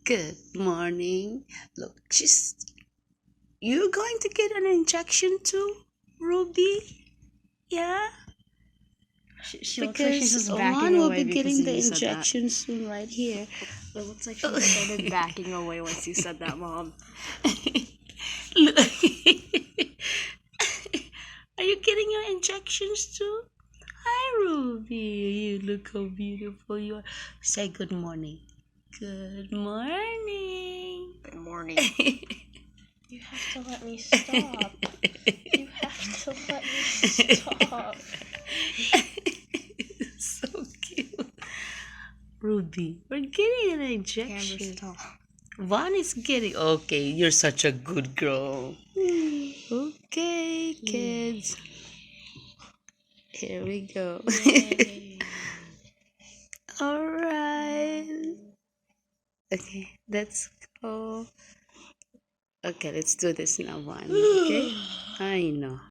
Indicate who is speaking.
Speaker 1: Good morning. Look, you're going to get an injection too, Ruby? Yeah?
Speaker 2: She looks like she's
Speaker 1: Because
Speaker 2: just backing
Speaker 1: Oman will
Speaker 2: away
Speaker 1: be
Speaker 2: because
Speaker 1: getting the
Speaker 2: you said that.
Speaker 1: injection soon right here.
Speaker 2: It looks like she started backing away once you said that, Mom.
Speaker 1: Look. Are you getting your injections too? Hi, Ruby. You look how beautiful you are. Say good morning. Good morning.
Speaker 2: Good morning. You have to let me stop. You have to let me stop.
Speaker 1: So cute. Ruby, we're getting an injection. One is getting. Okay, you're such a good girl. Okay, kids. Here we go. All right. Okay, let's go. Okay, let's do this now, one. Okay, I know.